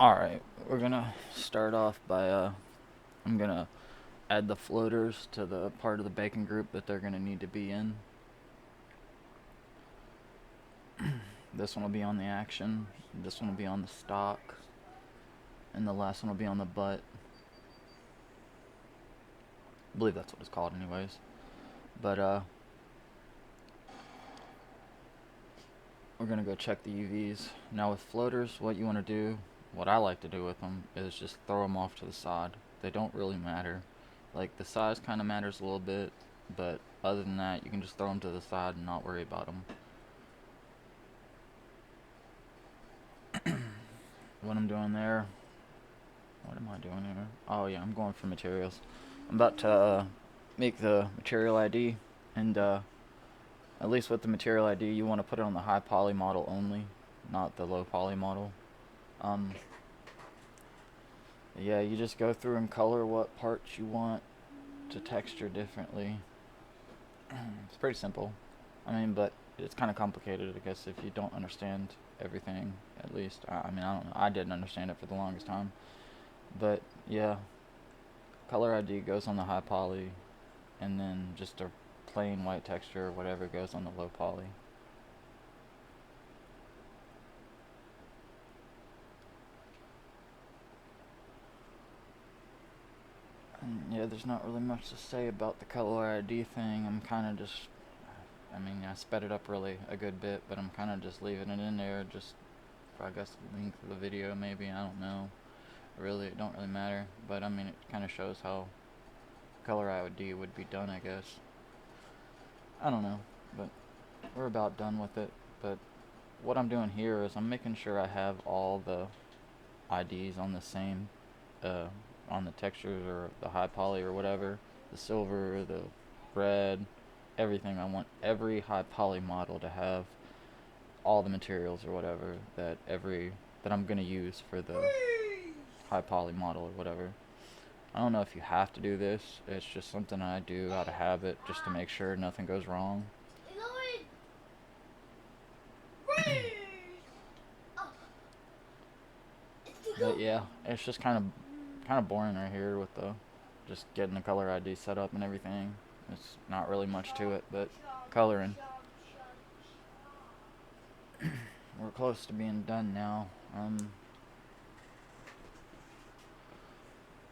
Alright, we're gonna start off by, I'm gonna add the floaters to the part of the bacon group that they're gonna need to be in. This one will be on the action, this one will be on the stock, and the last one will be on the butt. I believe that's what it's called anyways. But, we're gonna go check the UVs. Now with floaters, what you wanna do, what I like to do with them, is just throw them off to the side. They don't really matter. Like, the size kind of matters a little bit, but other than that, you can just throw them to the side and not worry about them. What I'm doing there, what am I doing here? Oh yeah, I'm going for materials. I'm about to make the material ID, and at least with the material ID, you want to put it on the high poly model only, not the low poly model. Um, yeah, you just go through and color what parts you want to texture differently. It's pretty simple. I mean, but it's kind of complicated, I guess, if you don't understand everything. At least, I mean, I don't know. I didn't understand it for the longest time. But yeah, color ID goes on the high poly, and then just a plain white texture or whatever goes on the low poly. And yeah, there's not really much to say about the color ID thing. I'm kind of just, I mean, I sped it up really a good bit, but I'm kind of just leaving it in there, just for, I guess, the length of the video, maybe. I don't know. Really, it don't really matter. But I mean, it kind of shows how color ID would be done, I guess. I don't know, but we're about done with it. But what I'm doing here is I'm making sure I have all the IDs on the same, uh, on the textures or the high poly or whatever, the silver, the red, everything. I want every high poly model to have all the materials or whatever that I'm gonna use for the high poly model or whatever. I don't know if you have to do this. It's just something I do out of habit just to make sure nothing goes wrong. But yeah, it's just kind of boring right here with the just getting the color ID set up and everything. It's not really much to it, but coloring. We're close to being done now. And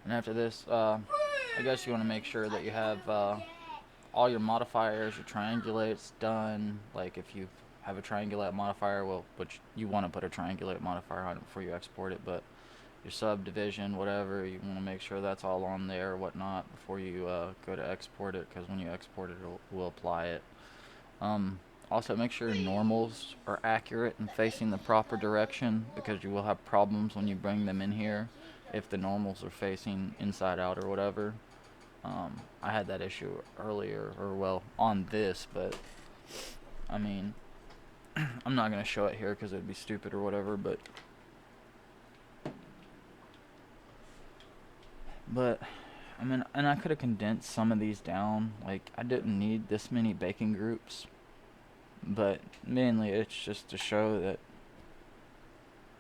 after this, I guess you want to make sure that you have all your modifiers, your triangulates done. Like if you have a triangulate modifier, well, which you want to put a triangulate modifier on it before you export it, but your subdivision, whatever, you want to make sure that's all on there or whatnot before you go to export it, because when you export it, we'll apply it. Um, Also, make sure normals are accurate and facing the proper direction, because you will have problems when you bring them in here if the normals are facing inside out or whatever. I had that issue earlier, or well, on this, but I mean, I'm not going to show it here because it would be stupid or whatever, but I mean, and I could have condensed some of these down. Like, I didn't need this many baking groups, but mainly it's just to show that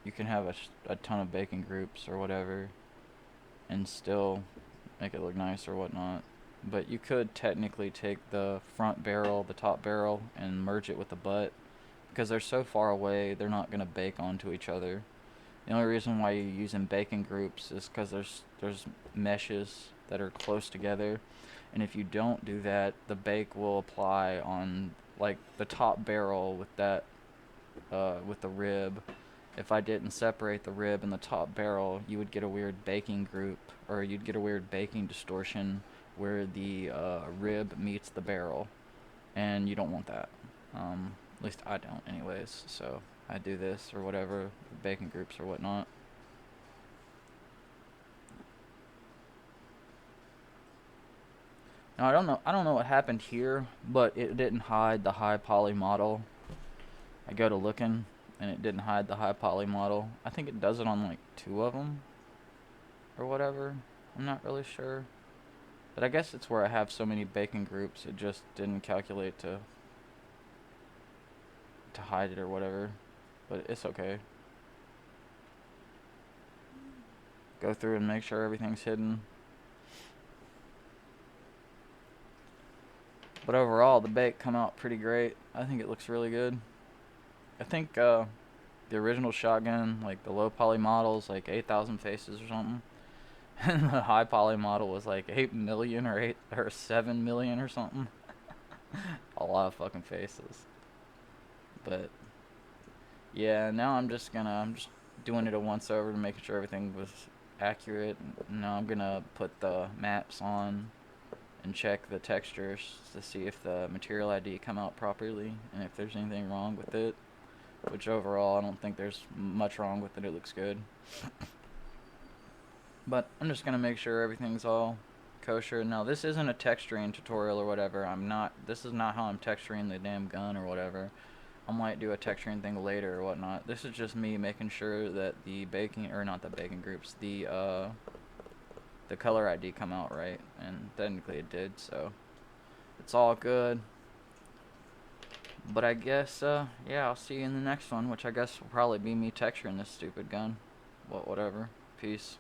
you can have a ton of baking groups or whatever and still make it look nice or whatnot. But you could technically take the front barrel, the top barrel, and merge it with the butt, because they're so far away, they're not going to bake onto each other. The only reason why you're using baking groups is because there's meshes that are close together, and if you don't do that, the bake will apply on like the top barrel with the rib. If I didn't separate the rib and the top barrel, you would get a weird baking group, or you'd get a weird baking distortion where the rib meets the barrel, and you don't want that. At least I don't, anyways. So I do this or whatever, baking groups or whatnot. Now I don't know what happened here, but it didn't hide the high poly model. I go to looking, and it didn't hide the high poly model. I think it does it on like two of them or whatever. I'm not really sure. But I guess it's where I have so many baking groups, it just didn't calculate to hide it or whatever. But it's okay. go through and make sure everything's hidden. But overall, the bake come out pretty great. I think it looks really good. I think the original shotgun, like the low poly models, like 8,000 faces or something, and the high poly model was like 8 million or 7 million or something. A lot of fucking faces. But yeah, now I'm just doing it a once over to making sure everything was accurate. Now I'm gonna put the maps on and check the textures to see if the material ID come out properly and if there's anything wrong with it. Which overall, I don't think there's much wrong with it. It looks good. But I'm just gonna make sure everything's all kosher. Now, this isn't a texturing tutorial or whatever. This is not how I'm texturing the damn gun or whatever. I might do a texturing thing later or whatnot. This is just me making sure that the baking, or not the baking groups, the color ID come out right, and technically it did, so it's all good. But I guess, yeah, I'll see you in the next one, which I guess will probably be me texturing this stupid gun. Well, whatever. Peace.